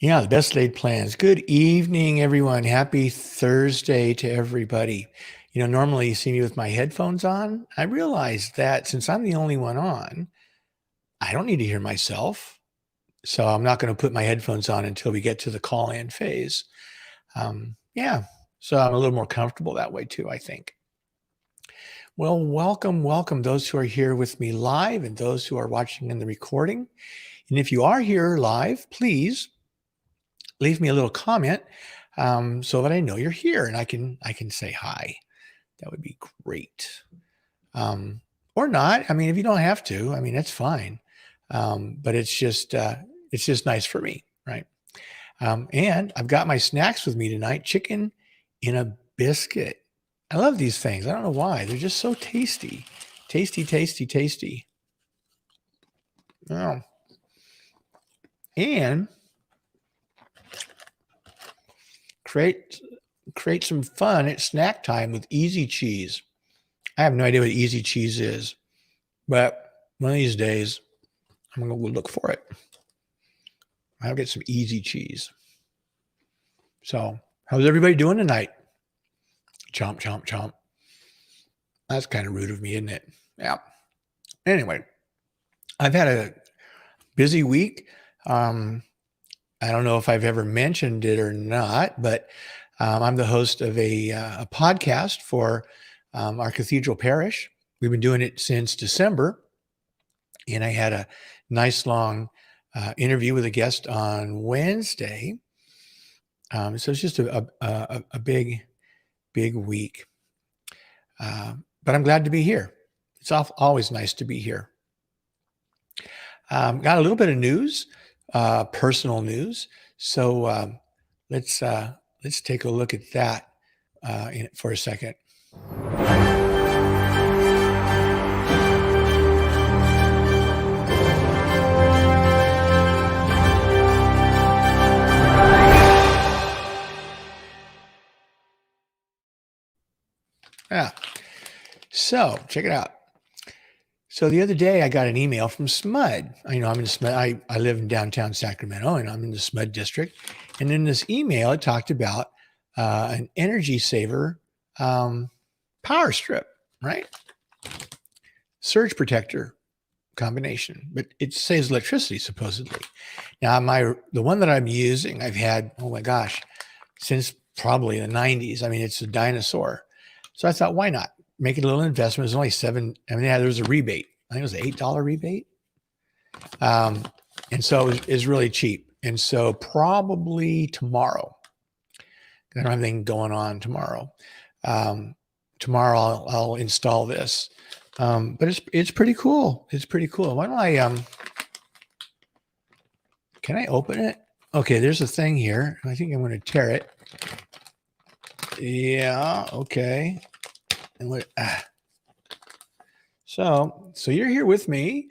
Yeah, the best laid plans. Good evening, everyone. Happy Thursday to everybody. Normally you see me with my headphones on. I realized that since I'm the only one on, I don't need to hear myself. So I'm not going to put my headphones on until we get to the call in phase. Yeah, so I'm a little more comfortable that way too, I think. Well, welcome those who are here with me live and those who are watching in the recording. And if you are here live, please leave me a little comment so that I know you're here and I can say hi. That would be great. Or not. I mean, if you don't have to, I mean, that's fine. But it's just nice for me, right? And I've got my snacks with me tonight: chicken in a biscuit. I love these things. I don't know why. They're just so tasty, tasty. Oh. And create some fun at snack time with Easy Cheese. I have no idea what Easy Cheese is, but one of these days I'm going to go look for it. I'll get some Easy Cheese. So, how's everybody doing tonight? Chomp, chomp, chomp. That's kind of rude of me, isn't it? Yeah. Anyway, I've had a busy week. I don't know if I've ever mentioned it or not, but I'm the host of a podcast for our cathedral parish. We've been doing it since December, and I had a nice long interview with a guest on Wednesday. So it's just a big week, but I'm glad to be here. It's always nice to be here. Got a little bit of news, personal news. So let's take a look at that for a second. Yeah. So check it out. So the other day I got an email from SMUD. I'm in SMUD. I live in downtown Sacramento, and I'm in the SMUD district. And in this email, it talked about an energy saver power strip, right? Surge protector combination, but it saves electricity supposedly. Now the one that I'm using, I've had, oh my gosh, since probably the 90s. I mean, it's a dinosaur. So I thought, why not make it a little investment? It was only there was a rebate. I think it was an $8 rebate. And so it was really cheap. And so probably tomorrow, I don't have anything going on tomorrow. Tomorrow I'll install this. But it's pretty cool. It's pretty cool. Why don't can I open it? Okay, there's a thing here. I think I'm going to tear it. Yeah, okay. And so you're here with me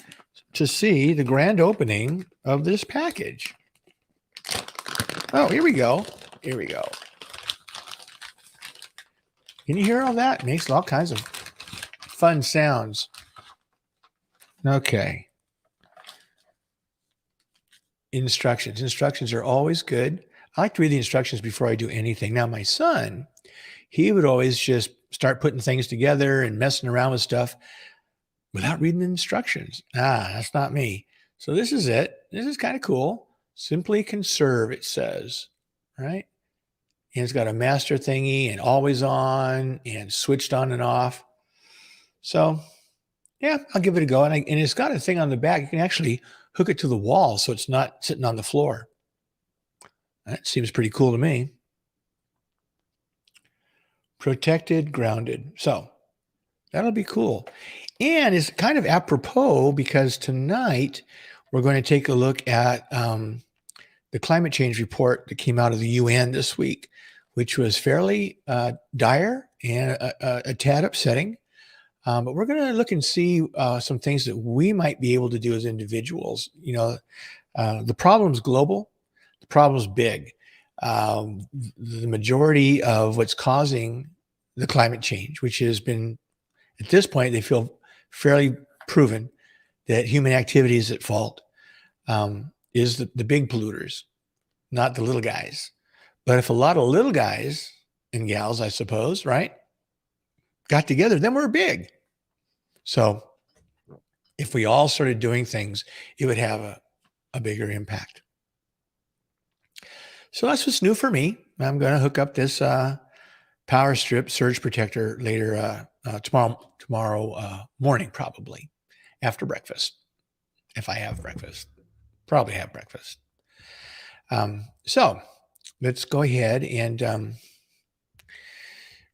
to see the grand opening of this package. Oh, here we go. Here we go. Can you hear all that? It makes all kinds of fun sounds. Okay. Instructions. Instructions are always good. I like to read the instructions before I do anything. Now, my son, he would always just start putting things together and messing around with stuff without reading the instructions. That's not me. So this is it. This is kind of cool. Simply conserve, it says, right? And it's got a master thingy and always on and switched on and off. So yeah, I'll give it a go. And it's got a thing on the back. You can actually hook it to the wall so it's not sitting on the floor. That seems pretty cool to me. Protected, grounded. So that'll be cool. And it's kind of apropos because tonight we're going to take a look at the climate change report that came out of the UN this week, which was fairly dire and a tad upsetting. But we're going to look and see some things that we might be able to do as individuals. The problem's global. The problem's big. The majority of what's causing the climate change, which has been, at this point, they feel fairly proven that human activity is at fault, is the big polluters. not the little guys. But if a lot of little guys and gals, I suppose, right, got together, then we're big. So if we all started doing things, it would have a bigger impact. So that's what's new for me. I'm going to hook up this power strip surge protector later tomorrow morning, probably after breakfast. If I have breakfast, probably have breakfast. So let's go ahead and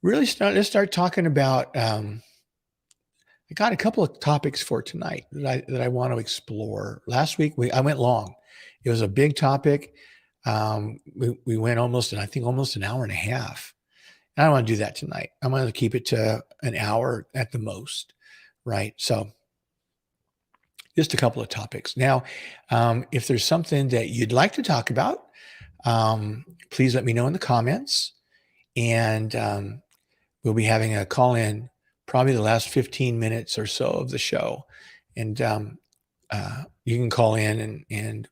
let's start talking about. I got a couple of topics for tonight that I want to explore. Last week I went long. It was a big topic. We went almost an hour and a half. I don't want to do that tonight. I'm going to keep it to an hour at the most, right? So just a couple of topics. Now, if there's something that you'd like to talk about, please let me know in the comments. And we'll be having a call-in probably the last 15 minutes or so of the show. And you can call in and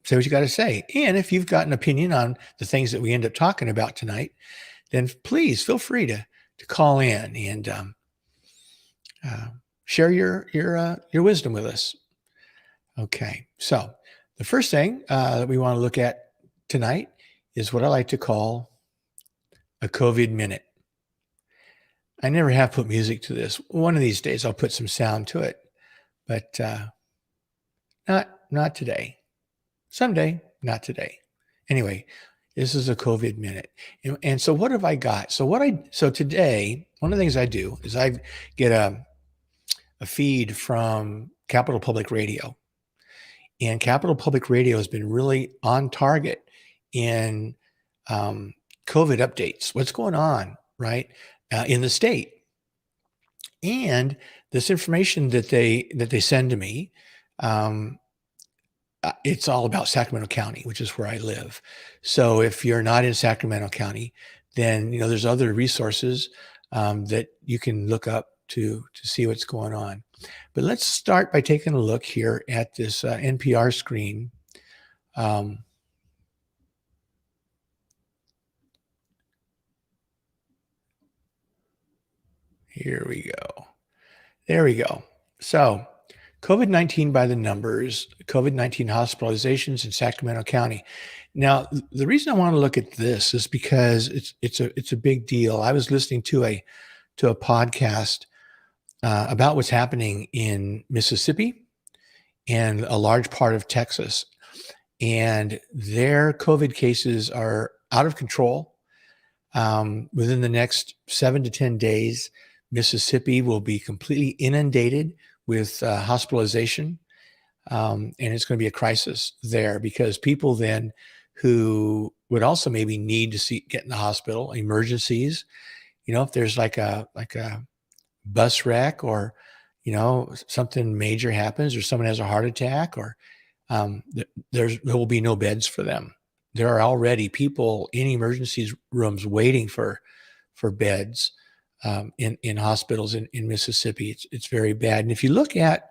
say what you got to say. And if you've got an opinion on the things that we end up talking about tonight, then please feel free to call in and share your wisdom with us. Okay, so the first thing that we want to look at tonight is what I like to call a COVID minute. I never have put music to this. One of these days I'll put some sound to it, but not today. Someday, not today. Anyway, this is a COVID minute. And so what have I got? So today, one of the things I do is I get a feed from Capital Public Radio. And Capital Public Radio has been really on target in COVID updates. What's going on, right, in the state? And this information that they send to me, it's all about Sacramento County, which is where I live. So if you're not in Sacramento County, then there's other resources that you can look up to see what's going on. But let's start by taking a look here at this NPR screen. Here we go. There we go. So COVID-19 by the numbers, COVID-19 hospitalizations in Sacramento County. Now, the reason I want to look at this is because it's a big deal. I was listening to a podcast about what's happening in Mississippi and a large part of Texas, and their COVID cases are out of control. Within the next 7 to 10 days, Mississippi will be completely inundated with hospitalization. And it's going to be a crisis there because people then who would also maybe need to get in the hospital, emergencies, if there's like a bus wreck or, something major happens or someone has a heart attack or there will be no beds for them. There are already people in emergency rooms waiting for beds in hospitals in Mississippi. It's very bad. And if you look at,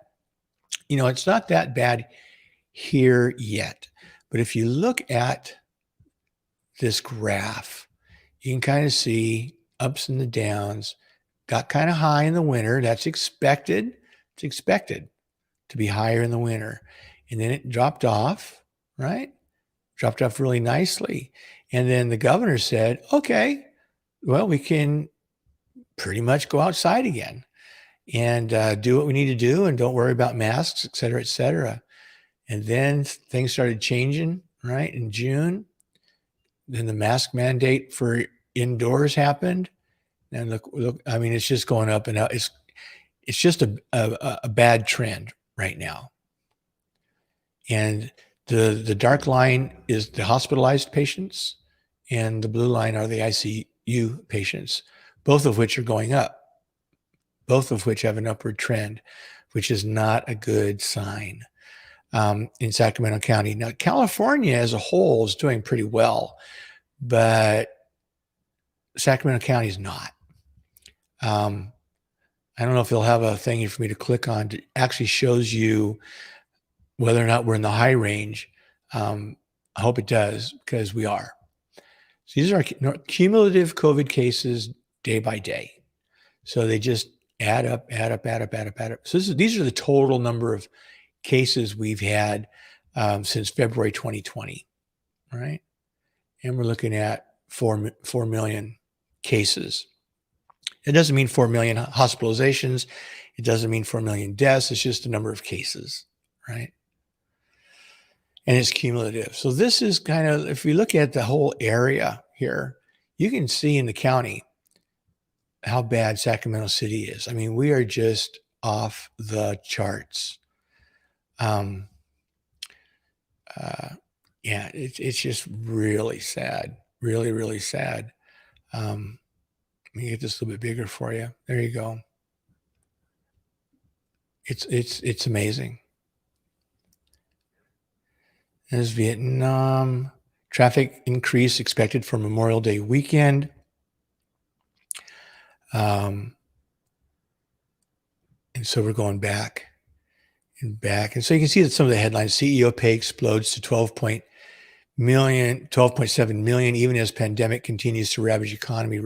it's not that bad here yet, but if you look at this graph, you can kind of see ups and the downs. Got kind of high in the winter. That's expected. It's expected to be higher in the winter. And then it dropped off, right? Dropped off really nicely. And then the governor said, okay, well, we can pretty much go outside again and do what we need to do and don't worry about masks, et cetera, et cetera. And then things started changing, right? In June, then the mask mandate for indoors happened. And look, I mean, it's just going up and up. It's just a bad trend right now. And the dark line is the hospitalized patients, and the blue line are the ICU patients, both of which are going up, both of which have an upward trend, which is not a good sign in Sacramento County. Now, California as a whole is doing pretty well, but Sacramento County is not. I don't know if they'll have a thing for me to click on that actually shows you whether or not we're in the high range. I hope it does, because we are. So these are cumulative COVID cases day by day. So they just add up, add up, add up, add up, add up. So these are the total number of cases we've had since February 2020, right? And we're looking at 4 million cases. It doesn't mean 4 million hospitalizations. It doesn't mean 4 million deaths. It's just the number of cases, right? And it's cumulative. So this is kind of, if we look at the whole area here, you can see in the county how bad Sacramento City is. I mean, we are just off the charts. Yeah, it's just really sad, really, really sad. Let me get this a little bit bigger for you. There you go. It's amazing. There's Vietnam. Traffic increase expected for Memorial Day weekend. And so we're going back and back. And so you can see that some of the headlines: CEO pay explodes to 12.7 million, even as pandemic continues to ravage economy,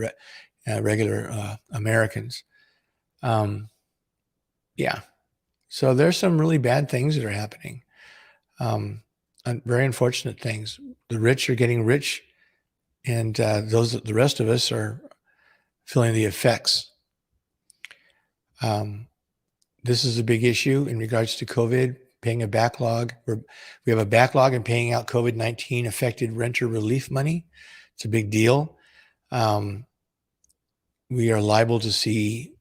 regular Americans. Yeah. So there's some really bad things that are happening. Very unfortunate things. The rich are getting rich, and the rest of us are feeling the effects. This is a big issue in regards to COVID, paying a backlog. We have a backlog in paying out COVID-19 affected renter relief money. It's a big deal. We are liable to see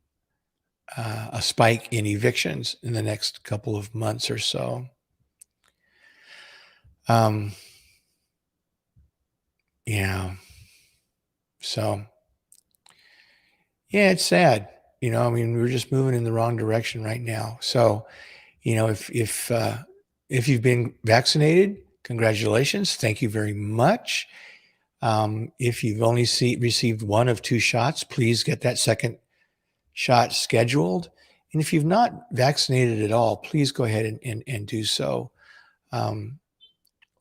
a spike in evictions in the next couple of months or so. Yeah. So, yeah, it's sad. I mean, we're just moving in the wrong direction right now. So, if you've been vaccinated, congratulations. Thank you very much. If you've only received one of 2 shots, please get that second shot scheduled. And if you've not vaccinated at all, please go ahead and do so.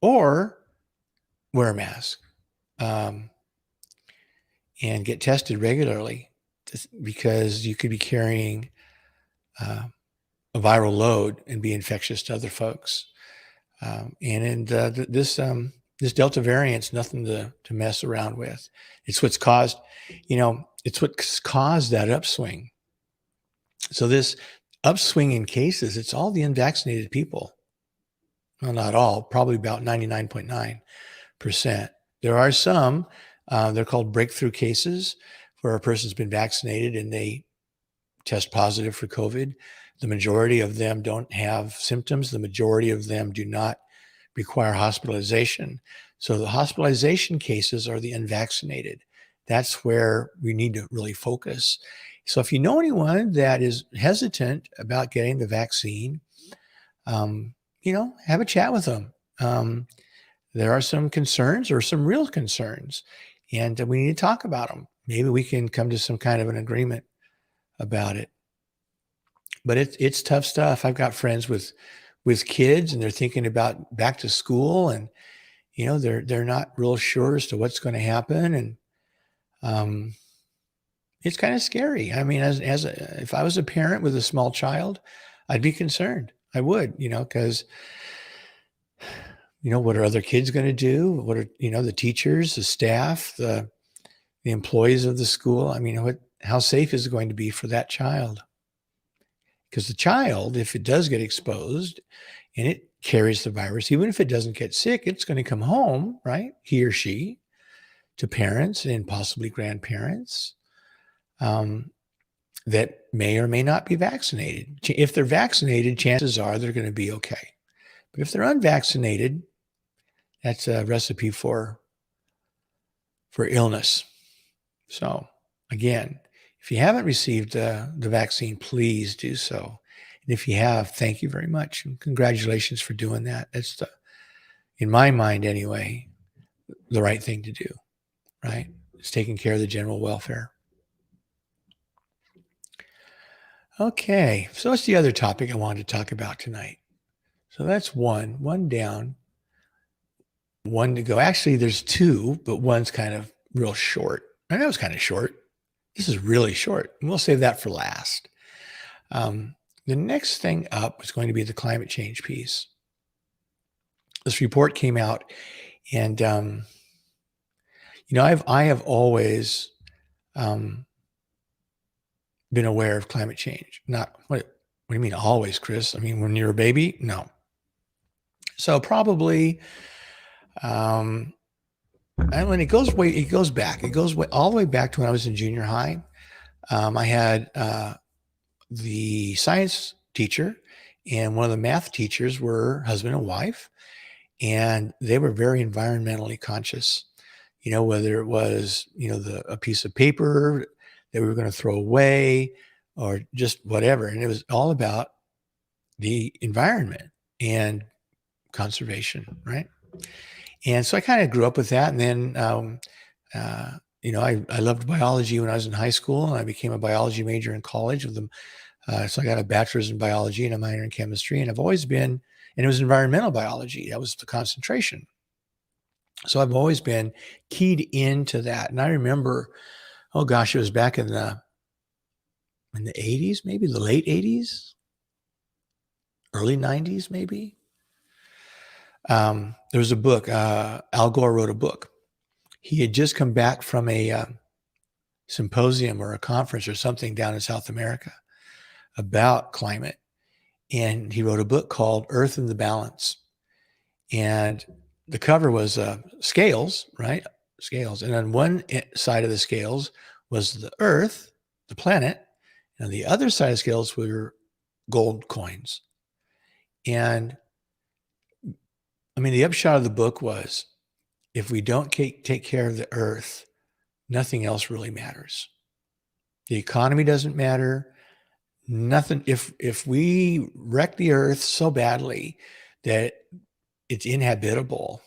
Or wear a mask and get tested regularly, because you could be carrying a viral load and be infectious to other folks. This Delta variant's nothing to mess around with. It's what's caused that upswing. So this upswing in cases, it's all the unvaccinated people. Well, not all, probably about 99.9%. There are some, they're called breakthrough cases, where a person's been vaccinated and they test positive for COVID. The majority of them don't have symptoms. The majority of them do not require hospitalization. So the hospitalization cases are the unvaccinated. That's where we need to really focus. So if you know anyone that is hesitant about getting the vaccine, have a chat with them. There are some concerns, or some real concerns, and we need to talk about them. Maybe we can come to some kind of an agreement about it. But it's tough stuff. I've got friends with kids, and they're thinking about back to school, and they're not real sure as to what's going to happen, and it's kind of scary. I mean, if I was a parent with a small child, I'd be concerned. I would, because what are other kids going to do? What are the teachers, the staff, the employees of the school? I mean, how safe is it going to be for that child? Because the child, if it does get exposed and it carries the virus, even if it doesn't get sick, it's going to come home, right? He or she, to parents and possibly grandparents that may or may not be vaccinated. If they're vaccinated, chances are they're going to be okay. But if they're unvaccinated, that's a recipe for illness. So again, if you haven't received the vaccine, please do so. And if you have, thank you very much. And congratulations for doing that. That's in my mind anyway, the right thing to do, right? It's taking care of the general welfare. Okay, so what's the other topic I wanted to talk about tonight? So that's one down. one to go. Actually, there's two, but one's kind of real short. I know it's kind of short. This is really short. And we'll save that for last. The next thing up is going to be the climate change piece. This report came out, and I have always been aware of climate change. Not what do you mean always, Chris? I mean, when you're a baby? No. So probably, and when it goes back all the way back to when I was in junior high. I had the science teacher and one of the math teachers were husband and wife, and they were very environmentally conscious. Whether it was, a piece of paper that we were going to throw away or just whatever. And it was all about the environment and conservation, right? And so I kind of grew up with that. And then, I loved biology when I was in high school, and I became a biology major in college with them. So I got a bachelor's in biology and a minor in chemistry. And I've always been, and it was environmental biology. That was the concentration. So I've always been keyed into that. And I remember, oh gosh, it was back in the 80s, maybe the late 80s, early 90s, maybe. There was a book, Al Gore wrote a book. He had just come back from a symposium or a conference or something down in South America about climate. And he wrote a book called Earth in the Balance. And the cover was scales, right? Scales. And on one side of the scales was the Earth, the planet. And on the other side of the scales were gold coins. And I mean, the upshot of the book was, if we don't take care of the Earth, nothing else really matters. The economy doesn't matter. Nothing. If we wreck the Earth so badly that it's inhabitable,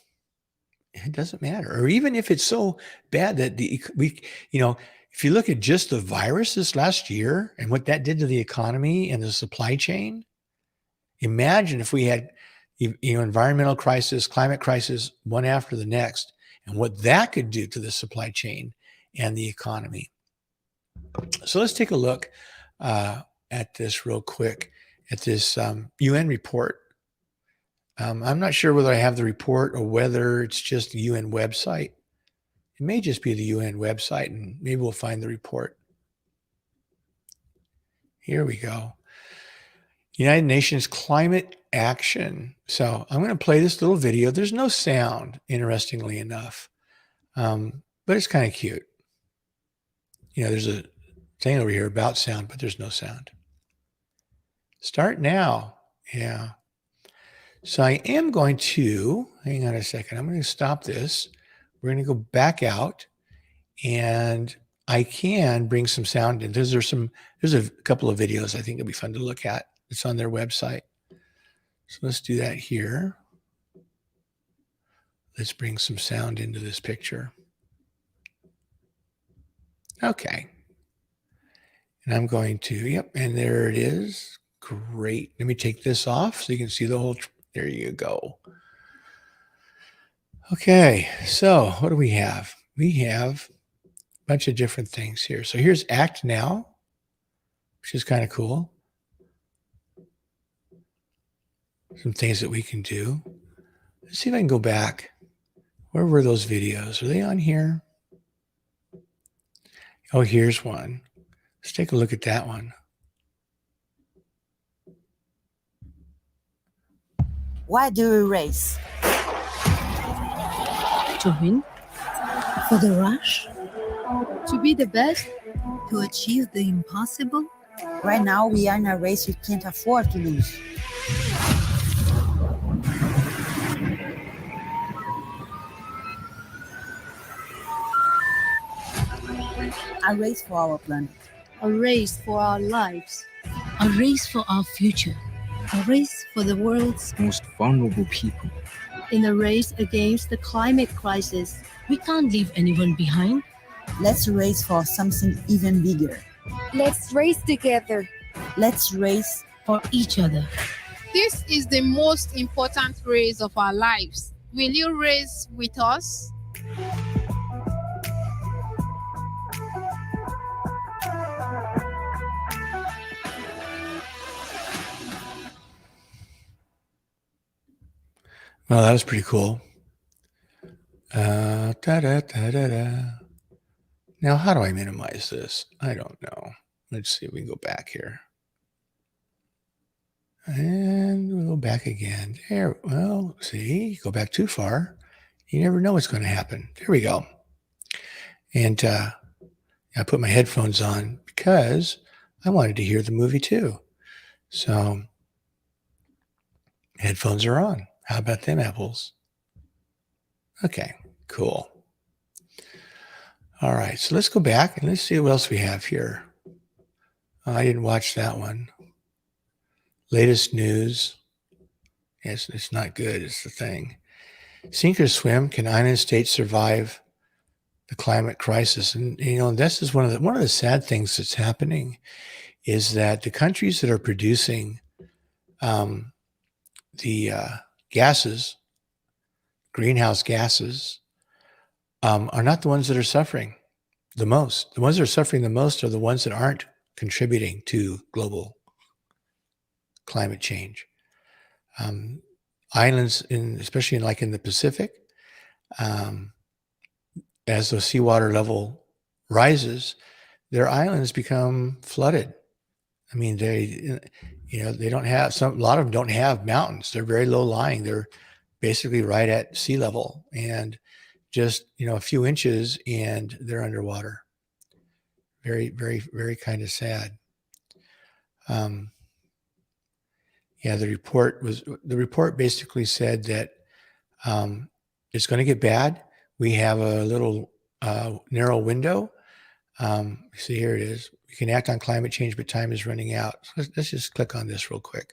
it doesn't matter. Or even if it's so bad that if you look at just the virus this last year and what that did to the economy and the supply chain, imagine if we had environmental crisis, climate crisis, one after the next, and what that could do to the supply chain and the economy. So let's take a look at this real quick, at this UN report. I'm not sure whether I have the report or whether it's just the UN website. It may just be the UN website, and maybe we'll find the report. Here we go. United Nations Climate Action. So I'm going to play this little video. There's no sound, interestingly enough, but it's kind of cute. There's a thing over here about sound, but there's no sound. Start now. Yeah. So I am going to, hang on a second. I'm going to stop this. We're going to go back out, and I can bring some sound in. There's a couple of videos I think it'll be fun to look at. It's on their website. So let's do that here. Let's bring some sound into this picture. Okay. And I'm going to, yep, and there it is. Great. Let me take this off so you can see the whole, there you go. Okay, so what do we have? We have a bunch of different things here. So here's Act Now, which is kind of cool. Some things that we can do. Let's see if I can go back. Where were those videos? Are they on here? Oh, here's one. Let's take a look at that one. Why do we race? To win? For the rush? To be the best? To achieve the impossible? Right now we are in a race we can't afford to lose. A race for our planet. A race for our lives. A race for our future. A race for the world's most vulnerable people. In a race against the climate crisis. We can't leave anyone behind. Let's race for something even bigger. Let's race together. Let's race for each other. This is the most important race of our lives. Will you race with us? Well, that was pretty cool. Da, da, da, da, da. Now, how do I minimize this? I don't know. Let's see if we can go back here. And we'll go back again. There. Well, see, you go back too far. You never know what's going to happen. There we go. And I put my headphones on because I wanted to hear the movie too. So headphones are on. How about them apples? Okay, cool. All right, so let's go back and let's see what else we have here. Oh, I didn't watch that one. Latest news. Yes, it's not good. It's the thing. Sink or swim. Can island states survive the climate crisis? And this is one of the sad things that's happening is that the countries that are producing the gases, greenhouse gases, are not the ones that are suffering the most. The ones that are suffering the most are the ones that aren't contributing to global climate change. Islands, especially in the Pacific, as the seawater level rises, their islands become flooded. I mean, they don't have a lot of them don't have mountains. They're very low lying. They're basically right at sea level, and just a few inches, and they're underwater. Very, very, very kind of sad. The report basically said that it's going to get bad. We have a little narrow window. See, here it is. We can act on climate change, but time is running out. So let's just click on this real quick.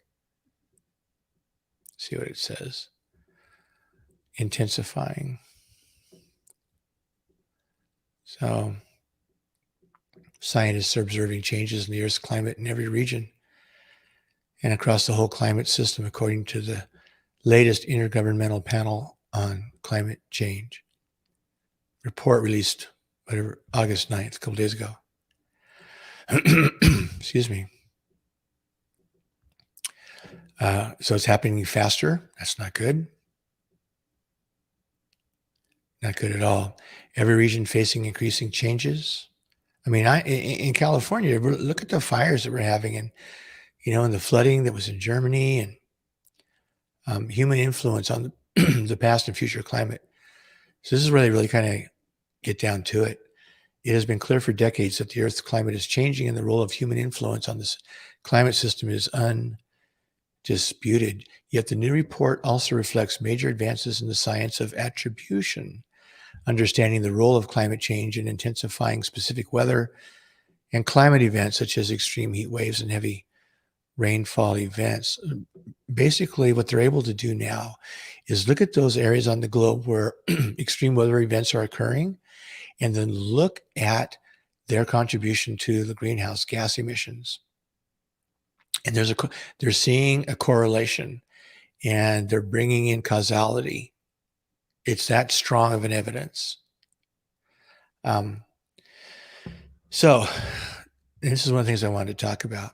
See what it says. Intensifying. So scientists are observing changes in the Earth's climate in every region and across the whole climate system, according to the latest Intergovernmental Panel on Climate Change report released August 9th, a couple days ago. Excuse me. So it's happening faster. That's not good. Not good at all. Every region facing increasing changes. I mean, in California, look at the fires that we're having, and and the flooding that was in Germany, and human influence on the past and future climate. So this is where they really kind of get down to it. It has been clear for decades that the Earth's climate is changing, and the role of human influence on this climate system is undisputed. Yet the new report also reflects major advances in the science of attribution, understanding the role of climate change in intensifying specific weather and climate events such as extreme heat waves and heavy rainfall events. Basically, what they're able to do now is look at those areas on the globe where extreme weather events are occurring, and then look at their contribution to the greenhouse gas emissions. And they're seeing a correlation, and they're bringing in causality. It's that strong of an evidence. So this is one of the things I wanted to talk about.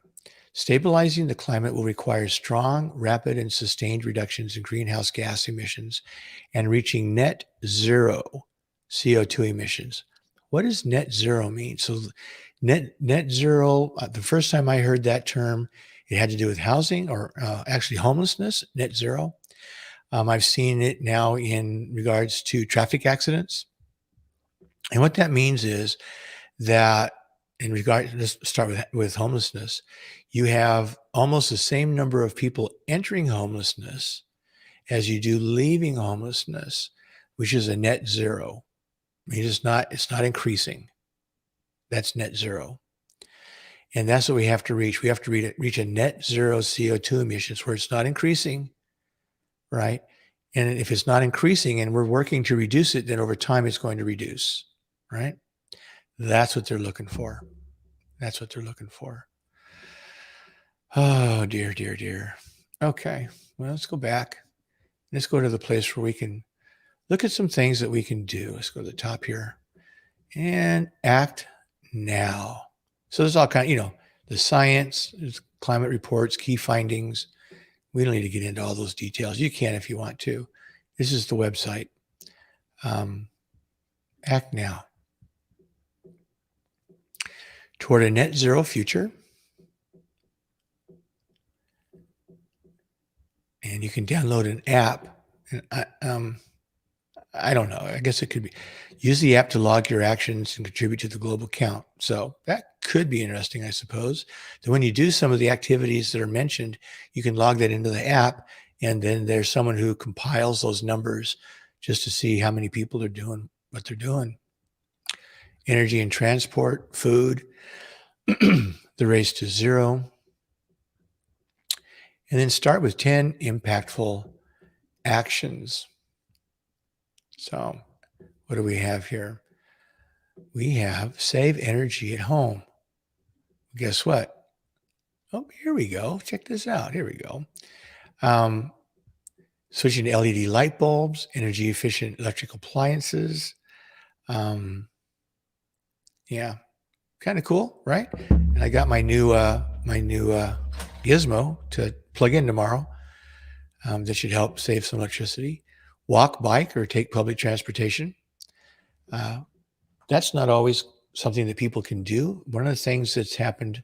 Stabilizing the climate will require strong, rapid, and sustained reductions in greenhouse gas emissions and reaching net zero CO2 emissions. What does net zero mean? So net zero, the first time I heard that term, it had to do with housing or actually homelessness, net zero. I've seen it now in regards to traffic accidents. And what that means is that let's start with homelessness. You have almost the same number of people entering homelessness as you do leaving homelessness, which is a net zero. I mean, it's not increasing. That's net zero. And that's what we have to reach. We have to reach a net zero CO2 emissions where it's not increasing, right? And if it's not increasing and we're working to reduce it, then over time it's going to reduce, right? That's what they're looking for. That's what they're looking for. Oh, dear, dear, dear. Okay, well, let's go back. Let's go to the place where we can look at some things that we can do. Let's go to the top here and act now. So there's all kind of, the science, there's climate reports, key findings. We don't need to get into all those details. You can if you want to. This is the website. Act now. Toward a net zero future. And you can download an app. I don't know. I guess it could be. Use the app to log your actions and contribute to the global count. So that could be interesting, I suppose. So when you do some of the activities that are mentioned, you can log that into the app, and then there's someone who compiles those numbers just to see how many people are doing what they're doing. Energy and transport, food, the race to zero. And then start with 10 impactful actions. So what do we have here? We have save energy at home. Guess what? Oh, here we go. Check this out. Here we go. Switching to LED light bulbs, energy efficient electrical appliances. Yeah, kind of cool, right? And I got my new gizmo to plug in tomorrow. That should help save some electricity. Walk, bike, or take public transportation. That's not always something that people can do. One of the things that's happened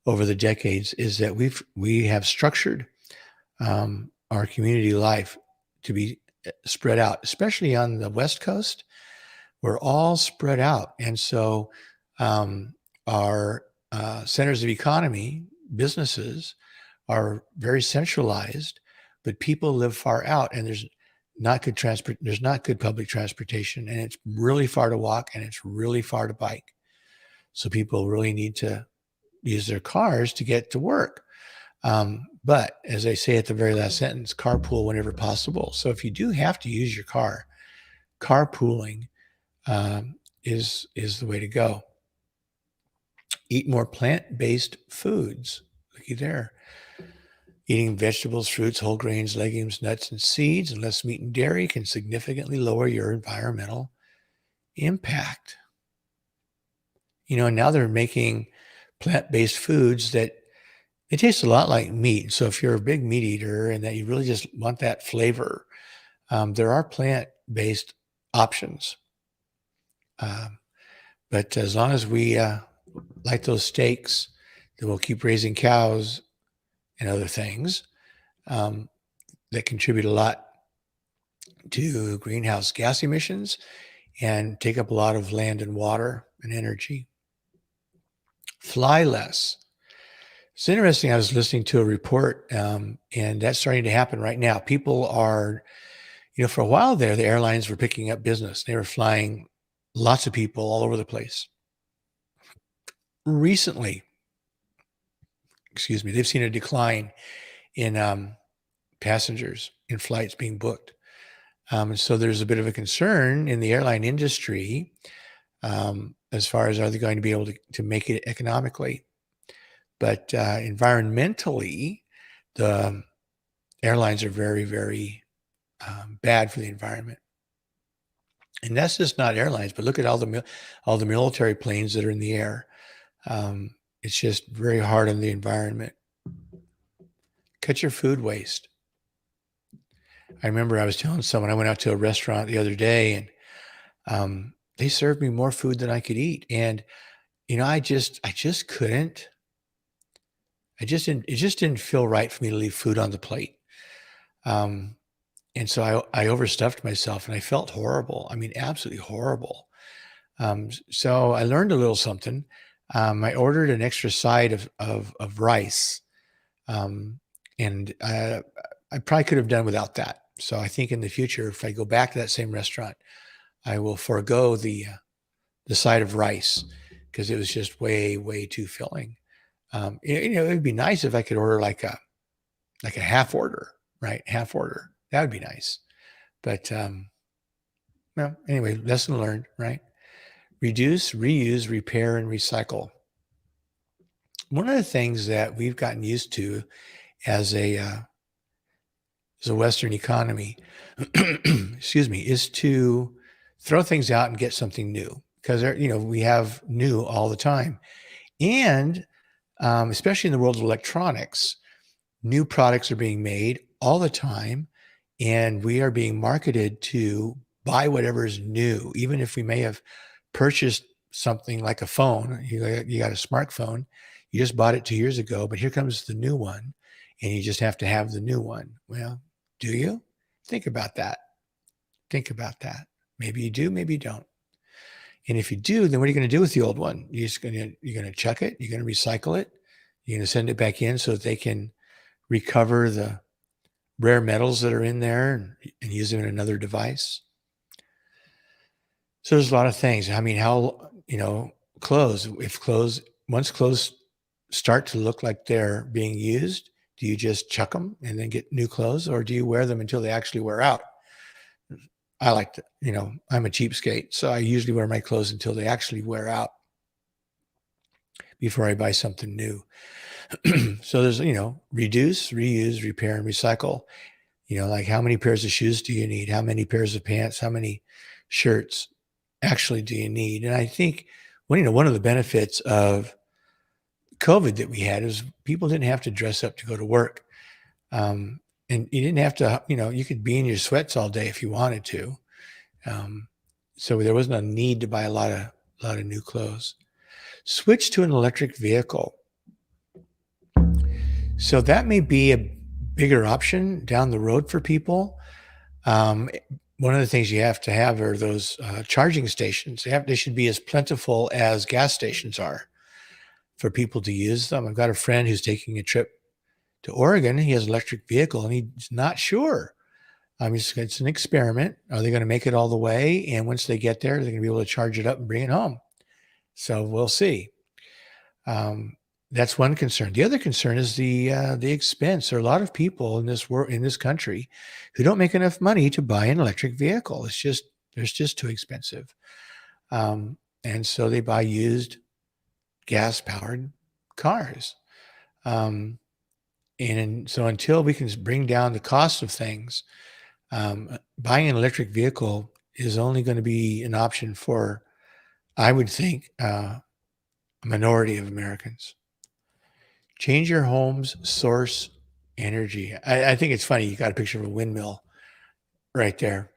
over the decades is that we have structured our community life to be spread out, especially on the West Coast. We're all spread out. And so our centers of economy, businesses, are very centralized, but people live far out, and there's not good public transportation, and it's really far to walk, and it's really far to bike. So people really need to use their cars to get to work. But as I say at the very last sentence, carpool whenever possible. So if you do have to use your car, carpooling is the way to go. Eat more plant-based foods. Looky there. Eating vegetables, fruits, whole grains, legumes, nuts, and seeds, and less meat and dairy can significantly lower your environmental impact. Now they're making plant-based foods that they taste a lot like meat. So if you're a big meat eater and that you really just want that flavor, there are plant-based options. But as long as we like those steaks, then we'll keep raising cows and other things that contribute a lot to greenhouse gas emissions and take up a lot of land and water and energy. Fly less. It's interesting. I was listening to a report, and that's starting to happen right now. People are, for a while there, the airlines were picking up business. They were flying lots of people all over the place. Recently, they've seen a decline in passengers in flights being booked. And so there's a bit of a concern in the airline industry as far as are they going to be able to make it economically. But environmentally, the airlines are very, very bad for the environment. And that's just not airlines, but look at all the military planes that are in the air. It's just very hard on the environment. Cut your food waste. I remember I was telling someone, I went out to a restaurant the other day, and they served me more food than I could eat. And, I just couldn't. It just didn't feel right for me to leave food on the plate. And so I overstuffed myself, and I felt horrible. I mean, absolutely horrible. So I learned a little something. I ordered an extra side of rice, and I probably could have done without that. So I think in the future, if I go back to that same restaurant, I will forego the side of rice because it was just way, way too filling. It would be nice if I could order like a half order, right? Half order. That would be nice. But well, anyway, lesson learned, right? Reduce, reuse, repair, and recycle. One of the things that we've gotten used to as a as a Western economy, excuse me, is to throw things out and get something new because we have new all the time, and especially in the world of electronics, new products are being made all the time, and we are being marketed to buy whatever is new, even if we may have purchased something like a phone. You got a smartphone, you just bought it 2 years ago, but here comes the new one, and you just have to have the new one. Well, do you? Think about that. Think about that. Maybe you do, maybe you don't. And if you do, then what are you going to do with the old one? You're going to chuck it? You're going to recycle it? You're going to send it back in so that they can recover the rare metals that are in there and use them in another device? So there's a lot of things. I mean, clothes, once clothes start to look like they're being used, do you just chuck them and then get new clothes, or do you wear them until they actually wear out? I like to, I'm a cheapskate, so I usually wear my clothes until they actually wear out before I buy something new. So there's, reduce, reuse, repair, and recycle. Like how many pairs of shoes do you need? How many pairs of pants? How many shirts actually do you need? And I think, one of the benefits of COVID that we had is people didn't have to dress up to go to work. And you didn't have to, you could be in your sweats all day if you wanted to. So there wasn't a need to buy a lot of new clothes. Switch to an electric vehicle. So that may be a bigger option down the road for people. One of the things you have to have are those charging stations. They should be as plentiful as gas stations are for people to use them. I've got a friend who's taking a trip to Oregon. He has an electric vehicle, and he's not sure. It's an experiment. Are they going to make it all the way? And once they get there, they're going to be able to charge it up and bring it home. So we'll see. That's one concern. The other concern is the expense. There are a lot of people in this country who don't make enough money to buy an electric vehicle. It's just too expensive, and so they buy used gas-powered cars. And so until we can bring down the cost of things, buying an electric vehicle is only going to be an option for, I would think, a minority of Americans. Change your home's source energy. I think it's funny. You got a picture of a windmill right there.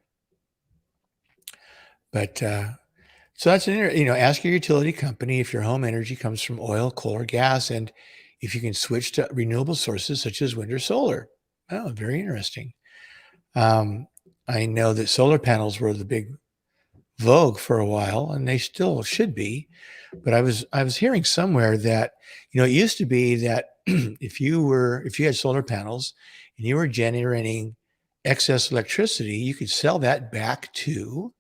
But so that's ask your utility company if your home energy comes from oil, coal, or gas, and if you can switch to renewable sources such as wind or solar. Oh, very interesting. I know that solar panels were the big vogue for a while, and they still should be. But I was hearing somewhere that, it used to be that if you had solar panels and you were generating excess electricity, you could sell that back to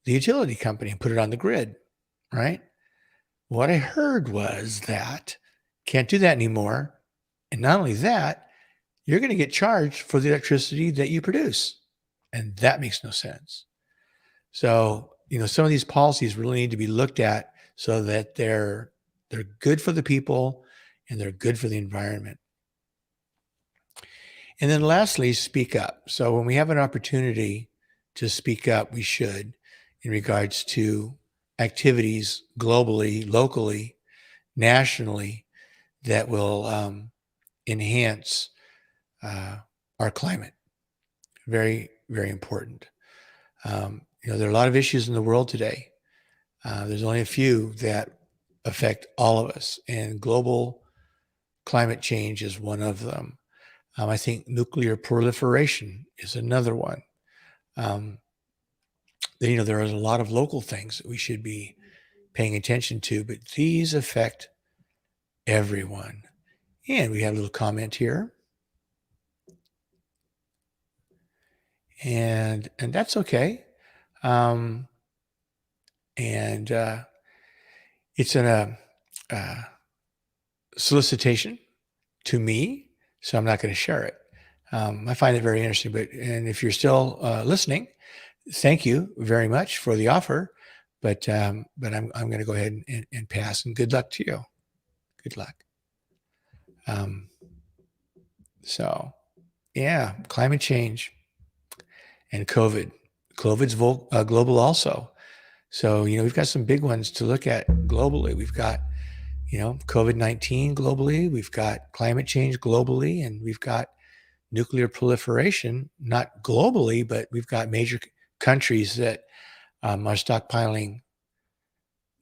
the utility company and put it on the grid, right? What I heard was that can't do that anymore. And not only that, you're going to get charged for the electricity that you produce. And that makes no sense. So, some of these policies really need to be looked at so that they're good for the people and they're good for the environment. And then lastly, speak up. So when we have an opportunity to speak up, we should, in regards to activities globally, locally, nationally, that will enhance our climate. Very, very important. There are a lot of issues in the world today. There's only a few that affect all of us, and global climate change is one of them. I think nuclear proliferation is another one. There are a lot of local things that we should be paying attention to, but these affect everyone. And we have a little comment here. And that's okay. It's a solicitation to me, so I'm not going to share it. I find it very interesting, and if you're still listening, thank you very much for the offer, but I'm going to go ahead and pass, and good luck to you. Good luck. So Yeah, climate change and COVID. COVID's global also. So, we've got some big ones to look at globally. We've got, COVID-19 globally. We've got climate change globally, and we've got nuclear proliferation, not globally, but we've got major countries that are stockpiling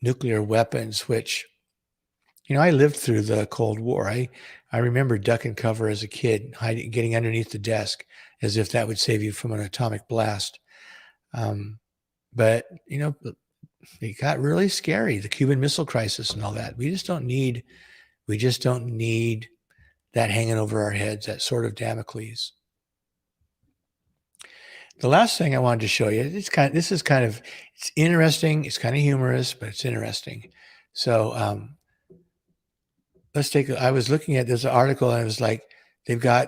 nuclear weapons, which, I lived through the Cold War. I remember duck and cover as a kid, getting underneath the desk as if that would save you from an atomic blast. But, it got really scary, the Cuban Missile Crisis and all that. We just don't need that hanging over our heads, that sword of Damocles. The last thing I wanted to show you, it's interesting. It's kind of humorous, but it's interesting. So I was looking at this article and I was like,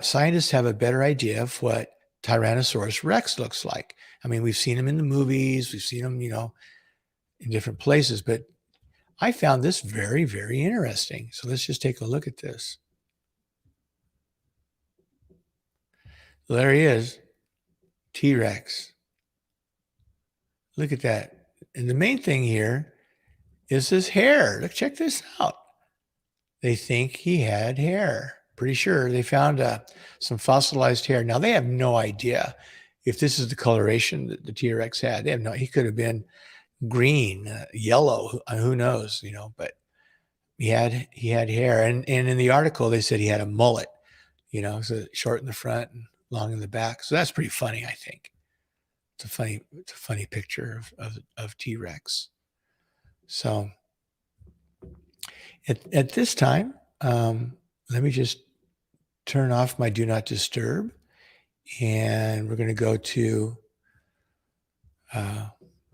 scientists have a better idea of what Tyrannosaurus Rex looks like. I mean, we've seen them in the movies, we've seen them, in different places, but I found this very, very interesting. So let's just take a look at this. There he is, T-Rex. Look at that. And the main thing here is his hair. Look, check this out. They think he had hair. Pretty sure they found some fossilized hair. Now, they have no idea if this is the coloration that the T-Rex had. He could have been green, yellow, who knows, but he had hair. And in the article, they said he had a mullet, so short in the front and long in the back. So that's pretty funny, I think. It's a funny picture of T-Rex. So at this time, let me just turn off my do not disturb, and we're going to go to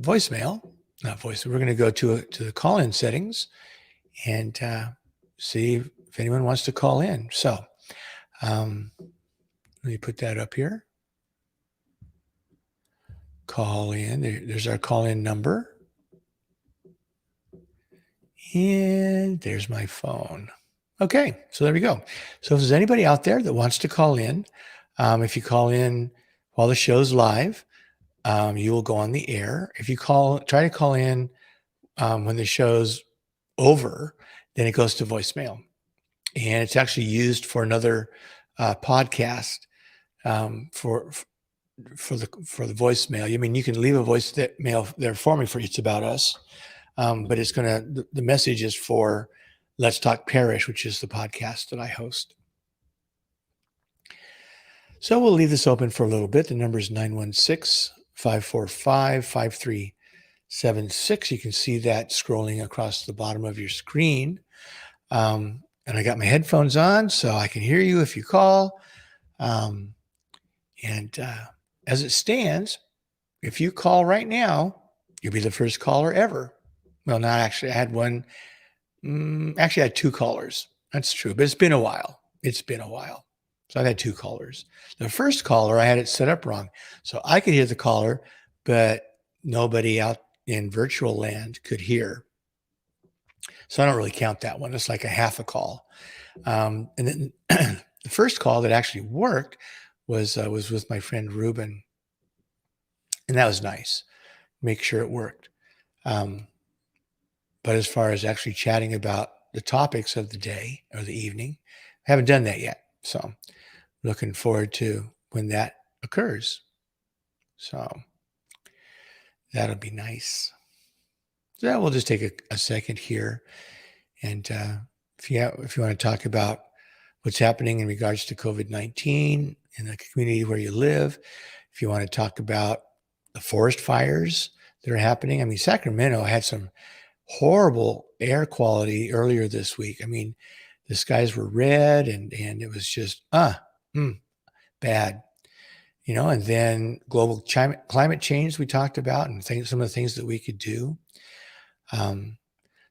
voicemail. Not voice. We're going to go to the call-in settings and see if anyone wants to call in. So let me put that up here. Call in. There's our call-in number. And there's my phone. Okay, so there we go. So if there's anybody out there that wants to call in, if you call in while the show's live, you will go on the air. If you try to call in when the show's over, then it goes to voicemail. And it's actually used for another podcast for the voicemail. I mean, you can leave a voicemail there for me for It's About Us, but the message is for Let's Talk Parish, which is the podcast that I host. So we'll leave this open for a little bit. The number is 916-545-5376. You can see that scrolling across the bottom of your screen. And I got my headphones on, so I can hear you if you call. And as it stands, if you call right now, you'll be the first caller ever. Well, not actually. I had one. Actually, I had two callers. That's true, but it's been a while. So I've had two callers. The first caller, I had it set up wrong. So I could hear the caller, but nobody out in virtual land could hear. So I don't really count that one. It's like a half a call. And then the first call that actually worked was with my friend Ruben. And that was nice. Make sure it worked. But as far as actually chatting about the topics of the day or the evening, I haven't done that yet. So looking forward to when that occurs. So that'll be nice. So that we'll just take a second here. And if you want to talk about what's happening in regards to COVID-19 in the community where you live, if you want to talk about the forest fires that are happening. I mean, Sacramento had some horrible air quality earlier this week. I mean, the skies were red and it was just bad, and then global climate change we talked about and some of the things that we could do.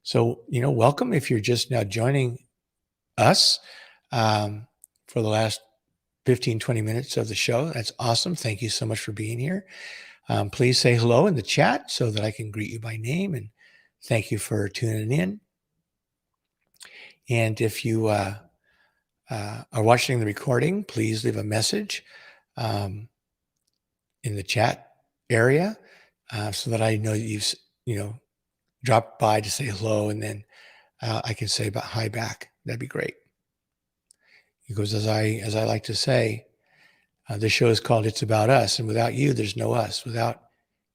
So, welcome if you're just now joining us for the last 15, 20 minutes of the show. That's awesome. Thank you so much for being here. Please say hello in the chat so that I can greet you by name, and thank you for tuning in. And if you are watching the recording, please leave a message in the chat area so that I know that you've dropped by to say hello, and then I can say about hi back. That'd be great. Because as I like to say, this show is called It's About Us, and without you, there's no us. Without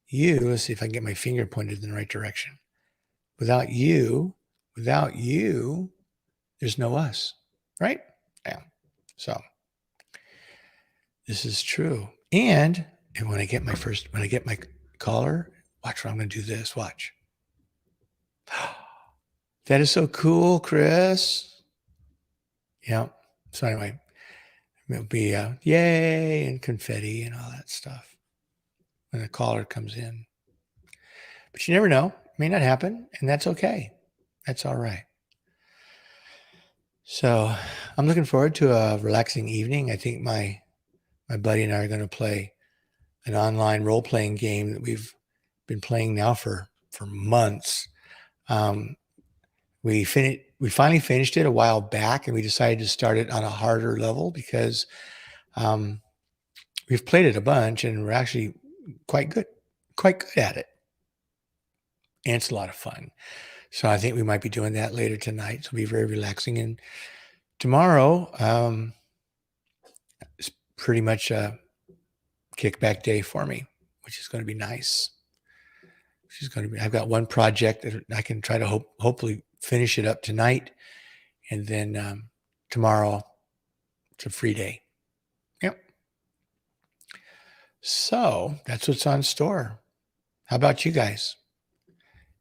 you, let's see if I can get my finger pointed in the right direction. Without you, there's no us, right? Yeah. So this is true. And when I get my caller, watch what I'm going to do this. Watch. That is so cool, Chris. Yeah. So anyway, it'll be yay and confetti and all that stuff when the caller comes in. But you never know. It may not happen, and that's okay. That's all right. So I'm looking forward to a relaxing evening. I think my buddy and I are going to play an online role-playing game that we've been playing now for months. We finally finished it a while back, and we decided to start it on a harder level because we've played it a bunch and we're actually quite good at it. And it's a lot of fun. So I think we might be doing that later tonight. So it'll be very relaxing. And tomorrow is pretty much a kickback day for me, which is going to be nice. I've got one project that I can try to hopefully finish it up tonight. And then tomorrow, it's a free day. Yep. So that's what's on store. How about you guys?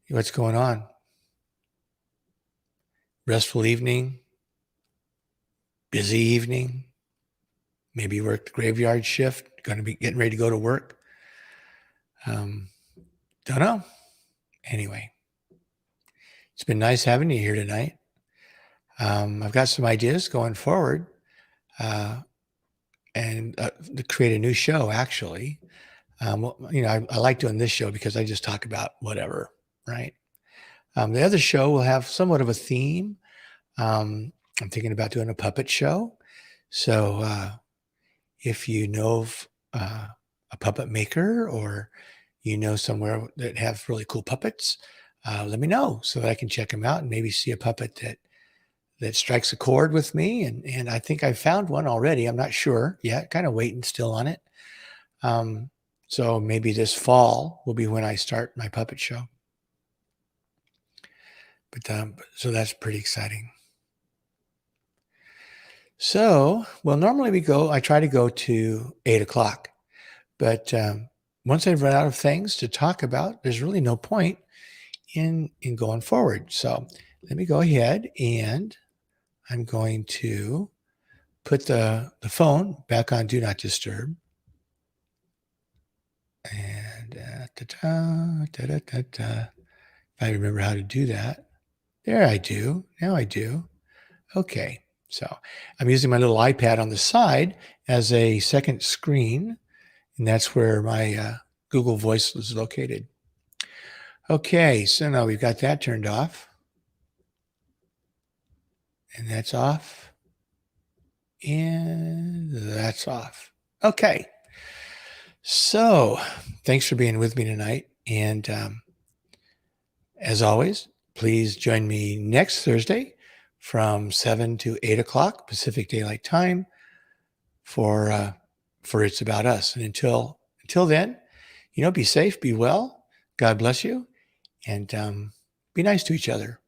What's going on? Restful evening? Busy evening? Maybe you worked the graveyard shift, going to be getting ready to go to work. Don't know. Anyway, it's been nice having you here tonight. I've got some ideas going forward and to create a new show, actually. I like doing this show because I just talk about whatever, right? The other show will have somewhat of a theme. I'm thinking about doing a puppet show. So if you know of a puppet maker, or you know somewhere that have really cool puppets, let me know so that I can check them out and maybe see a puppet that strikes a chord with me. And I think I found one already. I'm not sure yet, kind of waiting still on it. So maybe this fall will be when I start my puppet show. But so that's pretty exciting. So, well, normally I try to go to 8:00, but once I've run out of things to talk about, there's really no point in going forward. So let me go ahead, and I'm going to put the phone back on Do Not Disturb. And if I remember how to do that. There I do. Now I do. Okay. So I'm using my little iPad on the side as a second screen, and that's where my Google Voice is located. Okay, so now we've got that turned off. And that's off. And that's off. Okay. So thanks for being with me tonight. And as always, please join me next Thursday from 7 to 8:00 Pacific Daylight Time for It's About Us. And until then, be safe, be well. God bless you, and be nice to each other.